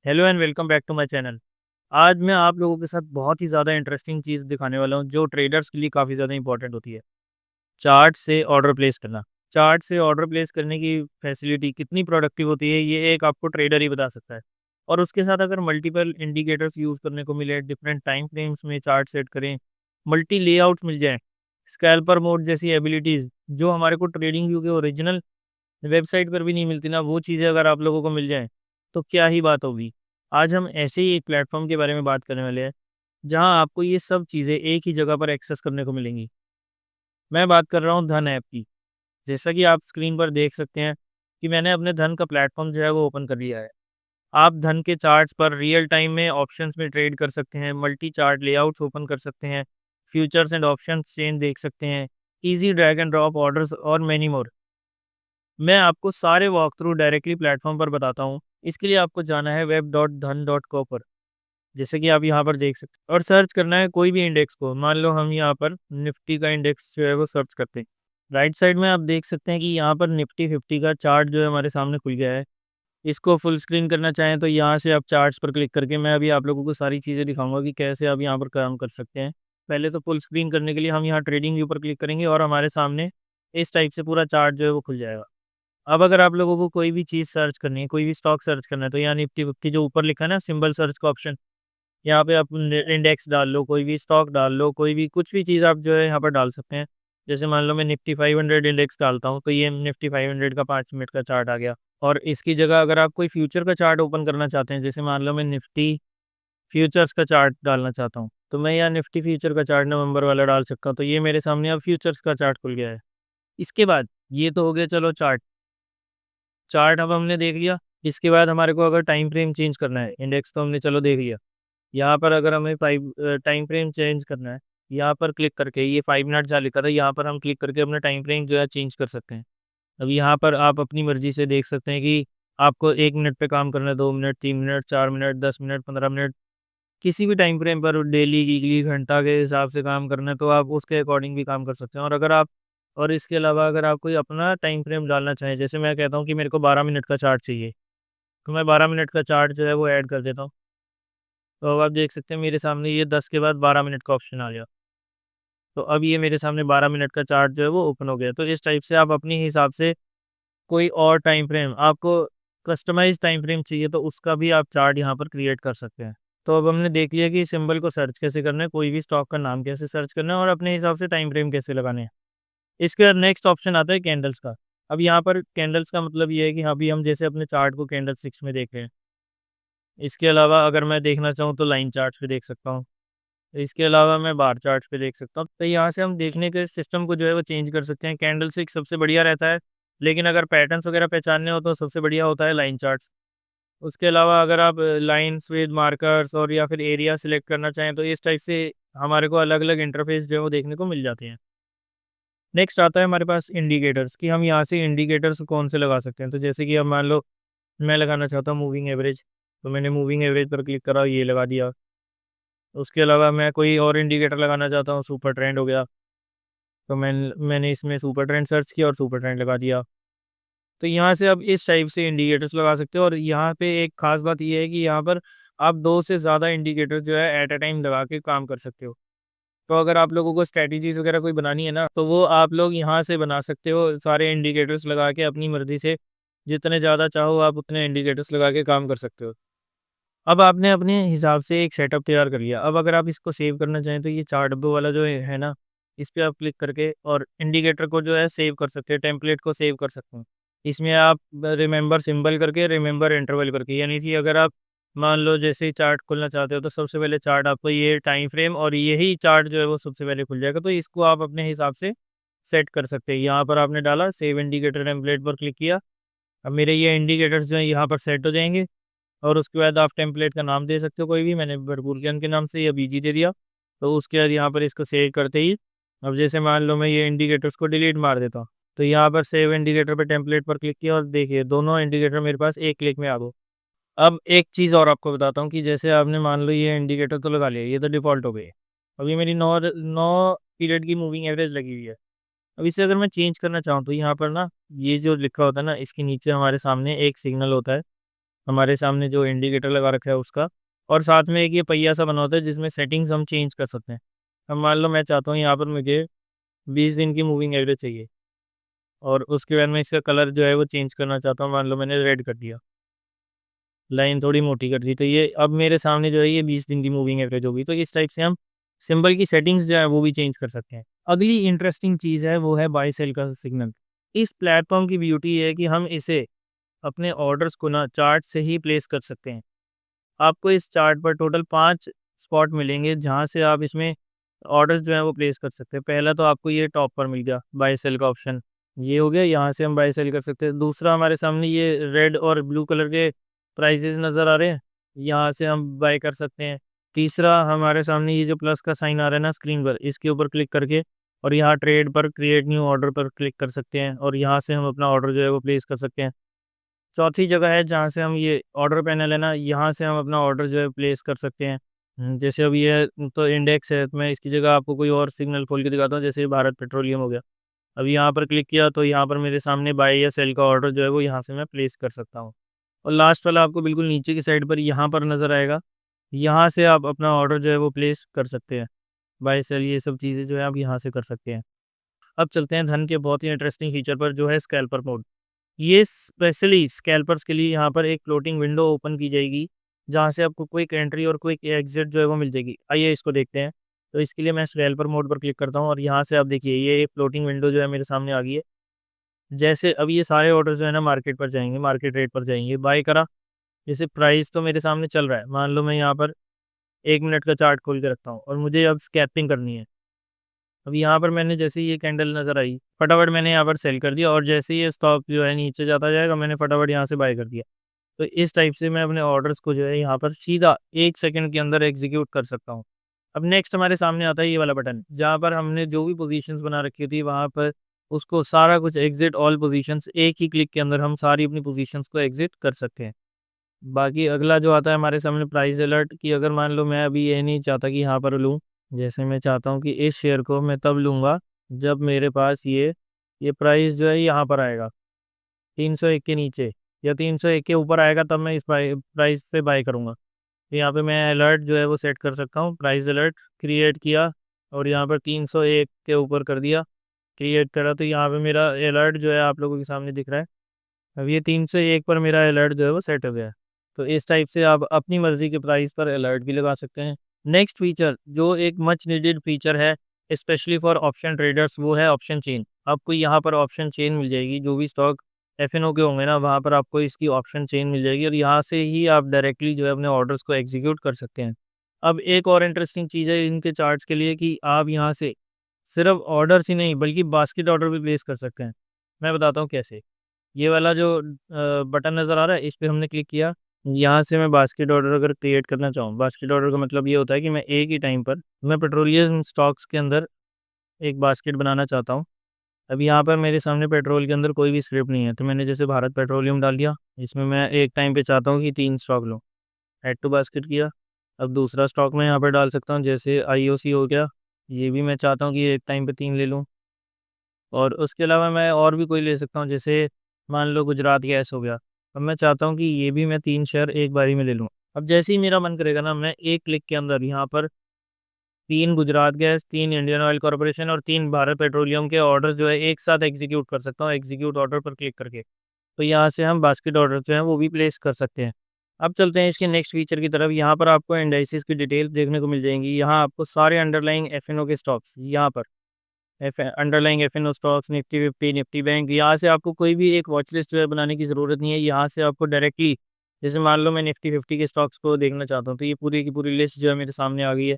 Hello and welcome back to my channel. आज मैं आप लोगों के साथ बहुत ही ज़्यादा इंटरेस्टिंग चीज़ दिखाने वाला हूँ जो ट्रेडर्स के लिए काफ़ी ज़्यादा इंपॉर्टेंट होती है। चार्ट से ऑर्डर प्लेस करना। चार्ट से ऑर्डर प्लेस करने की फैसिलिटी कितनी प्रोडक्टिव होती है ये एक आपको ट्रेडर ही बता सकता है। और उसके साथ अगर मल्टीपल इंडिकेटर्स यूज़ करने को मिले, डिफरेंट टाइम फ्रेम्स में चार्ट सेट करें, मल्टी लेआउट्स मिल जाएँ, स्कैल्पर मोड जैसी एबिलिटीज़ जो हमारे को ट्रेडिंग व्यू के ओरिजिनल वेबसाइट पर भी नहीं मिलती ना, वो चीज़ें अगर आप लोगों को मिल जाएँ, तो क्या ही बात होगी। आज हम ऐसे ही एक प्लेटफ़ॉर्म के बारे में बात करने वाले हैं, जहाँ आपको ये सब चीज़ें एक ही जगह पर एक्सेस करने को मिलेंगी। मैं बात कर रहा हूँ धन ऐप की। जैसा कि आप स्क्रीन पर देख सकते हैं कि मैंने अपने धन का प्लेटफ़ॉर्म जो है वो ओपन कर लिया है। आप धन के चार्ट्स पर रियल टाइम में ऑप्शंस में ट्रेड कर सकते हैं, मल्टी चार्ट लेआउट्स ओपन कर सकते हैं, फ्यूचर्स एंड ऑप्शंस चेन देख सकते हैं, easy drag and drop orders और मैनी मोर। मैं आपको सारे वॉक थ्रू डायरेक्टली प्लेटफ़ॉर्म पर बताता हूँ। इसके लिए आपको जाना है web.dhan.co पर, जैसे कि आप यहाँ पर देख सकते हैं और सर्च करना है कोई भी इंडेक्स को। मान लो हम यहाँ पर निफ्टी का इंडेक्स जो है वो सर्च करते हैं। राइट साइड में आप देख सकते हैं कि यहाँ पर निफ्टी 50 का चार्ट जो है हमारे सामने खुल गया है। इसको फुल स्क्रीन करना चाहें तो यहाँ से आप चार्ट्स पर क्लिक करके मैं अभी आप लोगों को सारी चीज़ें दिखाऊँगा कि कैसे आप यहाँ पर काम कर सकते हैं। पहले तो फुल स्क्रीन करने के लिए हम यहाँ ट्रेडिंग व्यू पर क्लिक करेंगे और हमारे सामने इस टाइप से पूरा चार्ट जो है वो खुल जाएगा। अब अगर आप लोगों को कोई भी चीज़ सर्च करनी है, कोई भी स्टॉक सर्च करना है, तो यहाँ निफ्टी फिफ्टी जो ऊपर लिखा है ना सिंबल सर्च का ऑप्शन, यहाँ पे आप इंडेक्स डाल लो, कोई भी स्टॉक डाल लो, कोई भी कुछ भी चीज़ आप जो है यहाँ पर डाल सकते हैं। जैसे मान लो मैं निफ्टी 500 इंडेक्स डालता हूँ, तो ये निफ्टी 500 का 5 मिनट का चार्ट आ गया। और इसकी जगह अगर आप कोई फ्यूचर का चार्ट ओपन करना चाहते हैं, जैसे मान लो मैं निफ्टी फ्यूचर्स का चार्ट डालना चाहता हूँ, तो मैं यहाँ निफ्टी फ्यूचर का चार्ट नवंबर वाला डाल सकता हूँ, तो ये मेरे सामने अब फ्यूचर्स का चार्ट खुल गया है। इसके बाद ये तो हो गया चलो चार्ट। चार्ट अब हमने देख लिया। इसके बाद हमारे को अगर टाइम फ्रेम चेंज करना है, इंडेक्स तो हमने चलो देख लिया। यहाँ पर अगर हमें टाइम फ्रेम चेंज करना है, यहाँ पर क्लिक करके ये 5 मिनट जहाँ लिखा था, यहाँ पर हम क्लिक करके अपना टाइम फ्रेम जो है चेंज कर सकते हैं। अब यहाँ पर आप अपनी मर्ज़ी से देख सकते हैं कि आपको 1 मिनट पे काम करना है, 2 minute, 3 minute, 4 minute, 10 minute, 15 minute, किसी भी टाइम फ्रेम पर डेली, वीकली, घंटा के हिसाब से काम करना है, तो आप उसके अकॉर्डिंग भी काम कर सकते हैं। और इसके अलावा अगर आप कोई अपना टाइम फ्रेम डालना चाहें, जैसे मैं कहता हूँ कि मेरे को 12 मिनट का चार्ट चाहिए, तो मैं 12 मिनट का चार्ट जो है वो ऐड कर देता हूँ। तो अब आप देख सकते हैं मेरे सामने ये 10 के बाद 12 मिनट का ऑप्शन आ गया। तो अब ये मेरे सामने 12 मिनट का चार्ट जो है वो ओपन हो गया। तो इस टाइप से आप अपने हिसाब से कोई और टाइम फ्रेम आपको कस्टमाइज़ टाइम फ्रेम चाहिए, तो उसका भी आप चार्ट यहाँ पर क्रिएट कर सकते हैं। तो अब हमने देख लिया कि सिंबल को सर्च कैसे करना है, कोई भी स्टॉक का नाम कैसे सर्च करना है और अपने हिसाब से टाइम फ्रेम कैसे लगाने हैं। इसके बाद नेक्स्ट ऑप्शन आता है कैंडल्स का। अब यहाँ पर कैंडल्स का मतलब ये है कि अभी हम जैसे अपने चार्ट को कैंडल स्टिक्स में देख रहे हैं। इसके अलावा अगर मैं देखना चाहूँ तो लाइन चार्ट्स पे देख सकता हूँ। इसके अलावा मैं बार चार्ट्स पे देख सकता हूँ। तो यहाँ से हम देखने के सिस्टम को जो है वो चेंज कर सकते हैं। कैंडल स्टिक सबसे बढ़िया रहता है, लेकिन अगर पैटर्न्स वगैरह पहचानने हो तो सबसे बढ़िया होता है लाइन चार्ट्स। उसके अलावा अगर आप लाइन्स विद मार्कर्स और या फिर एरिया सिलेक्ट करना चाहें, तो इस टाइप से हमारे को अलग-अलग इंटरफ़ेस जो है वो देखने को मिल जाते हैं। नेक्स्ट आता है हमारे पास इंडिकेटर्स कि हम यहाँ से इंडिकेटर्स कौन से लगा सकते हैं। तो जैसे कि अब मान लो मैं लगाना चाहता हूँ मूविंग एवरेज, तो मैंने मूविंग एवरेज पर क्लिक करा, ये लगा दिया। उसके अलावा मैं कोई और इंडिकेटर लगाना चाहता हूँ, सुपर ट्रेंड हो गया, तो मैंने इसमें सुपर ट्रेंड सर्च किया और सुपर ट्रेंड लगा दिया। तो यहाँ से आप इस टाइप से इंडिकेटर्स लगा सकते हो और यहाँ पे एक ख़ास बात ये है कि यहाँ पर आप 2 से ज़्यादा इंडिकेटर्स जो है एट अ टाइम लगा के काम कर सकते हो। तो अगर आप लोगों को स्ट्रैटेजीज़ वगैरह कोई बनानी है ना, तो वो आप लोग यहाँ से बना सकते हो, सारे इंडिकेटर्स लगा के अपनी मर्ज़ी से जितने ज़्यादा चाहो आप उतने इंडिकेटर्स लगा के काम कर सकते हो। अब आपने अपने हिसाब से एक सेटअप तैयार कर लिया। अब अगर आप इसको सेव करना चाहें तो ये चार्टबो वाला जो है ना, इस पे आप क्लिक करके और इंडिकेटर को जो है सेव कर सकते हैं, टेम्पलेट को सेव कर सकते हैं। इसमें आप रिमेंबर सिंबल करके, रिमेंबर इंटरवल करके, यानी कि अगर आप मान लो जैसे ही चार्ट खोलना चाहते हो, तो सबसे पहले चार्ट आपको ये टाइम फ्रेम और यही चार्ट जो है वो सबसे पहले खुल जाएगा। तो इसको आप अपने हिसाब से सेट कर सकते हैं। यहाँ पर आपने डाला सेव इंडिकेटर टेम्पलेट पर क्लिक किया। अब मेरे ये इंडिकेटर्स जो हैं यहाँ पर सेट हो जाएँगे। और उसके बाद आप टेम्पलेट का नाम दे सकते हो कोई भी, मैंने भरपूर ज्ञान के नाम से या बीजी दे दिया। तो उसके बाद यहाँ पर इसको सेव करते ही अब जैसे मान लो मैं ये इंडिकेटर्स को डिलीट मार देता हूँ, तो यहाँ पर सेव इंडिकेटर पे टेम्पलेट पर क्लिक किया और देखिए दोनों इंडिकेटर मेरे पास एक क्लिक में आ गए। अब एक चीज़ और आपको बताता हूँ कि जैसे आपने मान लो ये इंडिकेटर तो लगा लिया, ये तो डिफ़ॉल्ट हो गई। अभी मेरी 9 पीरियड की मूविंग एवरेज लगी हुई है। अब इसे अगर मैं चेंज करना चाहूँ तो यहाँ पर ना ये जो लिखा होता है ना, इसके नीचे हमारे सामने एक सिग्नल होता है। हमारे सामने जो इंडिकेटर लगा रखा है उसका, और साथ में एक ये पहिया सा बना होता है जिसमें सेटिंग्स हम चेंज कर सकते हैं। अब मान लो मैं चाहता हूँ यहाँ पर मुझे 20 दिन की मूविंग एवरेज चाहिए, और उसके बाद मैं इसका कलर जो है वो चेंज करना चाहता हूँ, मान लो मैंने रेड कर दिया, लाइन थोड़ी मोटी कर दी, तो ये अब मेरे सामने जो है ये 20 दिन की मूविंग एवरेज होगी। तो इस टाइप से हम सिंबल की सेटिंग्स जो है वो भी चेंज कर सकते हैं। अगली इंटरेस्टिंग चीज़ है वो है बाय सेल का सिग्नल। इस प्लेटफॉर्म की ब्यूटी है कि हम इसे अपने ऑर्डर्स को ना चार्ट से ही प्लेस कर सकते हैं। आपको इस चार्ट पर टोटल 5 स्पॉट मिलेंगे जहाँ से आप इसमें ऑर्डर्स जो हैं वो प्लेस कर सकते हैं। पहला तो आपको ये टॉप पर मिल गया बाय सेल का ऑप्शन, ये हो गया, यहाँ से हम बाय सेल कर सकते हैं। दूसरा हमारे सामने ये रेड और ब्लू कलर के प्राइजेज़ नज़र आ रहे हैं, यहाँ से हम बाय कर सकते हैं। तीसरा हमारे सामने ये जो प्लस का साइन आ रहा है ना स्क्रीन पर, इसके ऊपर क्लिक करके और यहाँ ट्रेड पर क्रिएट न्यू ऑर्डर पर क्लिक कर सकते हैं और यहाँ से हम अपना ऑर्डर जो है वो प्लेस कर सकते हैं। चौथी जगह है जहाँ से हम ये ऑर्डर पैनल है ना, यहाँ से हम अपना ऑर्डर जो है प्लेस कर सकते हैं। जैसे अब ये तो इंडेक्स है, तो मैं इसकी जगह आपको कोई और सिग्नल खोल के दिखाता हूँ, जैसे भारत पेट्रोलियम हो गया। अब यहाँ पर क्लिक किया तो यहाँ पर मेरे सामने बाय या सेल का ऑर्डर जो है वो यहाँ से मैं प्लेस कर सकता हूँ। और लास्ट वाला आपको बिल्कुल नीचे की साइड पर यहाँ पर नज़र आएगा, यहाँ से आप अपना ऑर्डर जो है वो प्लेस कर सकते हैं। बाय सेल ये सब चीज़ें जो है आप यहाँ से कर सकते हैं। अब चलते हैं धन के बहुत ही इंटरेस्टिंग फीचर पर, जो है स्कैल्पर मोड। ये स्पेशली स्कैल्पर्स के लिए यहाँ पर एक फ्लोटिंग विंडो ओपन की जाएगी, जहाँ से आपको क्विक एंट्री और क्विक एग्जिट जो है वो मिल जाएगी। आइए इसको देखते हैं। तो इसके लिए मैं स्कैल्पर मोड पर क्लिक करता हूँ और यहाँ से आप देखिए ये एक फ्लोटिंग विंडो जो है मेरे सामने आ गई है। जैसे अब ये सारे ऑर्डर जो है ना मार्केट पर जाएंगे, मार्केट रेट पर जाएंगे, बाय करा, जैसे प्राइस तो मेरे सामने चल रहा है, मान लो मैं यहाँ पर 1 मिनट का चार्ट खोल के रखता हूँ और मुझे अब स्कैल्पिंग करनी है। अब यहाँ पर मैंने जैसे ही ये कैंडल नज़र आई, फटाफट मैंने यहाँ पर सेल कर दिया और जैसे ही ये स्टॉक जो है नीचे जाता जाएगा, मैंने फटाफट यहाँ से बाय कर दिया। तो इस टाइप से मैं अपने ऑर्डर्स को जो है यहाँ पर सीधा 1 सेकंड के अंदर एग्जीक्यूट कर सकता हूँ। अब नेक्स्ट हमारे सामने आता है ये वाला बटन, जहाँ पर हमने जो भी पोजीशंस बना रखी थी वहाँ पर उसको सारा कुछ एग्ज़िट ऑल पोजीशंस, एक ही क्लिक के अंदर हम सारी अपनी पोजीशंस को एग्ज़िट कर सकते हैं। बाकी अगला जो आता है हमारे सामने प्राइस अलर्ट, कि अगर मान लो मैं अभी ये नहीं चाहता कि यहाँ पर लूँ, जैसे मैं चाहता हूँ कि इस शेयर को मैं तब लूँगा जब मेरे पास ये प्राइस जो है यहाँ पर आएगा 301 के नीचे, या 301 के ऊपर आएगा, तब मैं इस प्राइस से बाय करूँगा। तो यहाँ पे मैं अलर्ट जो है वो सेट कर सकता हूँ, प्राइस अलर्ट क्रिएट किया और यहाँ पर 301 के ऊपर कर दिया, क्रिएट करा, तो यहाँ पे मेरा अलर्ट जो है आप लोगों के सामने दिख रहा है। अब ये 301 पर मेरा अलर्ट जो है वो सेट हो गया है। तो इस टाइप से आप अपनी मर्ज़ी के प्राइस पर अलर्ट भी लगा सकते हैं। नेक्स्ट फीचर जो एक मच नीडेड फीचर है स्पेशली फॉर ऑप्शन ट्रेडर्स, वो है ऑप्शन चेन। आपको यहाँ पर ऑप्शन चेन मिल जाएगी, जो भी स्टॉक एफएनओ के होंगे ना वहाँ पर आपको इसकी ऑप्शन चेन मिल जाएगी और यहाँ से ही आप डायरेक्टली जो है अपने ऑर्डर्स को एग्जीक्यूट कर सकते हैं। अब एक और इंटरेस्टिंग चीज़ है इनके चार्ट्स के लिए कि आप यहाँ से सिर्फ ऑर्डर्स ही नहीं बल्कि बास्केट ऑर्डर भी प्लेस कर सकते हैं। मैं बताता हूँ कैसे। ये वाला जो बटन नज़र आ रहा है, इस पे हमने क्लिक किया, यहाँ से मैं बास्केट ऑर्डर अगर क्रिएट करना चाहूँ, बास्केट ऑर्डर का मतलब ये होता है कि मैं एक ही टाइम पर मैं पेट्रोलियम स्टॉक्स के अंदर एक बास्केट बनाना चाहता हूँ। अब यहाँ पर मेरे सामने पेट्रोल के अंदर कोई भी स्क्रिप्ट नहीं है, तो मैंने जैसे भारत पेट्रोलियम डाल दिया, इसमें मैं एक टाइम पे चाहता हूँ कि 3 स्टॉक लूँ, ऐड टू बास्केट किया। अब दूसरा स्टॉक मैं यहाँ पर डाल सकता हूँ, जैसे आईओसी हो गया, ये भी मैं चाहता हूँ कि एक टाइम पे 3 ले लूँ। और उसके अलावा मैं और भी कोई ले सकता हूँ, जैसे मान लो गुजरात गैस हो गया। अब मैं चाहता हूँ कि ये भी मैं 3 शेयर एक बारी में ले लूँ। अब जैसे ही मेरा मन करेगा ना, मैं एक क्लिक के अंदर यहाँ पर 3 Gujarat gas, 3 Indian oil corporation और 3 भारत पेट्रोलियम के ऑर्डर जो है एक साथ एग्जीक्यूट कर सकता हूँ, एग्जीक्यूट ऑर्डर पर क्लिक करके। तो यहाँ से हम बास्केट ऑर्डर जो हैं वो भी प्लेस कर सकते हैं। अब चलते हैं इसके नेक्स्ट फीचर की तरफ। यहाँ पर आपको इंडाइसिस की डिटेल देखने को मिल जाएंगी। यहाँ आपको सारे अंडरलाइंग एफएनओ के स्टॉक्स, यहाँ पर underlying FnO stocks, Nifty 50, Nifty bank, यहाँ से आपको कोई भी एक वॉच लिस्ट जो है बनाने की ज़रूरत नहीं है। यहाँ से आपको डायरेक्टली, जैसे मान लो मैं निफ्टी 50 के स्टॉक्स को देखना चाहता हूँ, तो ये पूरी की पूरी लिस्ट जो है मेरे सामने आ गई है।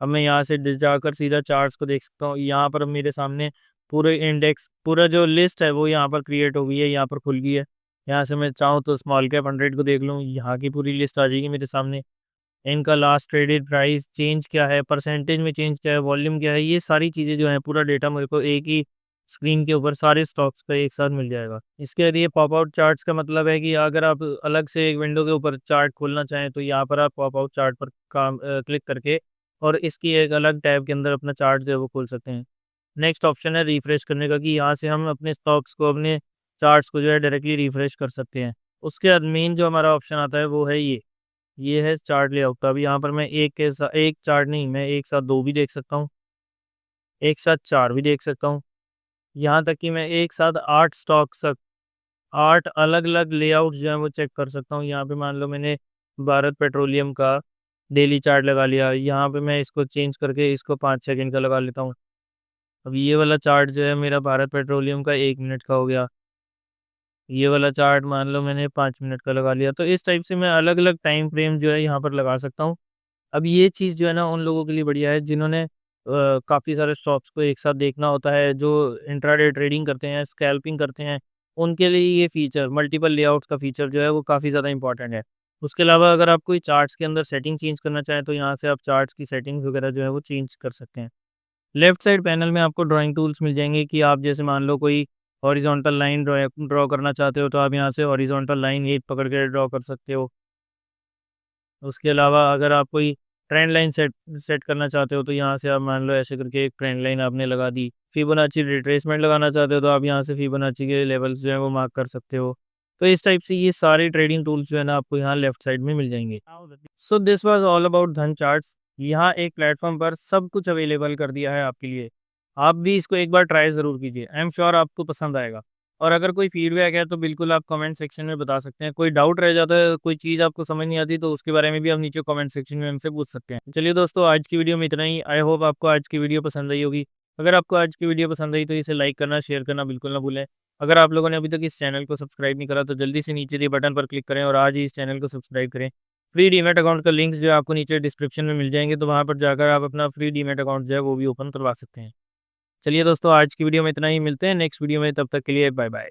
अब मैं यहाँ से जाकर सीधा चार्ट्स को देख सकता हूँ। यहाँ पर अब मेरे सामने पूरे इंडेक्स, पूरा जो लिस्ट है वो यहाँ पर क्रिएट हो गई है, यहाँ पर खुल गई है। यहाँ से मैं चाहूँ तो स्मॉल कैप 100 को देख लूँ, यहाँ की पूरी लिस्ट आ जाएगी मेरे सामने। इनका लास्ट ट्रेडेड प्राइस चेंज क्या है, परसेंटेज में चेंज क्या है, वॉल्यूम क्या है, ये सारी चीज़ें जो हैं पूरा डेटा मेरे को एक ही स्क्रीन के ऊपर सारे स्टॉक्स का एक साथ मिल जाएगा। इसके लिए पॉप आउट चार्ट्स का मतलब है कि अगर आप अलग से एक विंडो के ऊपर चार्ट खोलना चाहें, तो यहाँ पर आप पॉप आउट चार्ट पर क्लिक करके और इसकी एक अलग टैब के अंदर अपना चार्ट जो है वो खोल सकते हैं। नेक्स्ट ऑप्शन है रिफ्रेश करने का, कि यहाँ से हम अपने स्टॉक्स को, अपने चार्ट्स को जो है डायरेक्टली रिफ्रेश कर सकते हैं। उसके बाद मेन जो हमारा ऑप्शन आता है वो है ये है चार्ट लेआउट। तो अभी यहाँ पर मैं एक चार्ट नहीं, मैं एक साथ 2 भी देख सकता हूँ, एक साथ 4 भी देख सकता हूँ। यहाँ तक कि मैं एक साथ 8 स्टॉक्स तक 8 अलग-अलग लेआउट्स जो हैं वो चेक कर सकता हूँ। यहाँ पे मान लो मैंने भारत पेट्रोलियम का डेली चार्ट लगा लिया, यहाँ पे मैं इसको चेंज करके इसको 5 सेकंड का लगा लेता हूँ। अब ये वाला चार्ट जो है मेरा भारत पेट्रोलियम का 1 मिनट का हो गया। ये वाला चार्ट मान लो मैंने 5 मिनट का लगा लिया। तो इस टाइप से मैं अलग-अलग टाइम फ्रेम जो है यहाँ पर लगा सकता हूँ। अब ये चीज़ जो है ना उन लोगों के लिए बढ़िया है जिन्होंने काफ़ी सारे स्टॉक्स को एक साथ देखना होता है, जो इंट्राडे ट्रेडिंग करते हैं, स्कैल्पिंग करते हैं, उनके लिए ये फीचर मल्टीपल लेआउट्स का फीचर जो है वो काफ़ी ज़्यादा इंपॉर्टेंट है। उसके अलावा अगर आप कोई चार्ट्स के अंदर सेटिंग चेंज करना चाहें तो यहाँ से आप चार्ट्स की सेटिंग्स वगैरह जो है वो चेंज कर सकते हैं। लेफ्ट साइड पैनल में आपको ड्राइंग टूल्स मिल जाएँगे कि आप जैसे मान लो कोई हॉरिज़ॉन्टल लाइन ड्रॉ करना चाहते हो तो आप यहाँ से हॉरिज़ॉन्टल लाइन 1 पकड़ के ड्रॉ कर सकते हो। उसके अलावा अगर आप कोई ट्रेंड लाइन सेट सेट करना चाहते हो तो यहाँ से आप मान लो ऐसे करके एक ट्रेंड लाइन आपने लगा दी। फिबोनाची रिट्रेसमेंट लगाना चाहते हो तो आप यहाँ से फिबोनाची के लेवल्स जो है वो मार्क कर सकते हो। तो इस टाइप से ये सारे ट्रेडिंग टूल्स जो है ना आपको यहाँ लेफ्ट साइड में मिल जाएंगे। So this was all about धन चार्ट्स। यहाँ एक प्लेटफॉर्म पर सब कुछ अवेलेबल कर दिया है आपके लिए। आप भी इसको एक बार ट्राई ज़रूर कीजिए, आई एम श्योर आपको पसंद आएगा। और अगर कोई फीडबैक है तो बिल्कुल आप कमेंट सेक्शन में बता सकते हैं। कोई डाउट रह जाता है, कोई चीज़ आपको समझ नहीं आती तो उसके बारे में भी आप नीचे कमेंट सेक्शन में हमसे पूछ सकते हैं। चलिए दोस्तों, आज की वीडियो में इतना ही। आई होप आपको आज की वीडियो पसंद आई होगी। अगर आपको आज की वीडियो पसंद आई तो इसे लाइक करना, शेयर करना बिल्कुल ना भूलें। अगर आप लोगों ने अभी तक इस चैनल को सब्सक्राइब नहीं करा तो जल्दी से नीचे दिए बटन पर क्लिक करें और आज ही इस चैनल को सब्सक्राइब करें। फ्री डीमैट अकाउंट का लिंक्स जो है आपको नीचे डिस्क्रिप्शन में मिल जाएंगे, तो वहाँ पर जाकर आप अपना फ्री डीमैट अकाउंट जो है वो भी ओपन करवा सकते हैं। चलिए दोस्तों, आज की वीडियो में इतना ही। मिलते हैं नेक्स्ट वीडियो में, तब तक के लिए बाय बाय।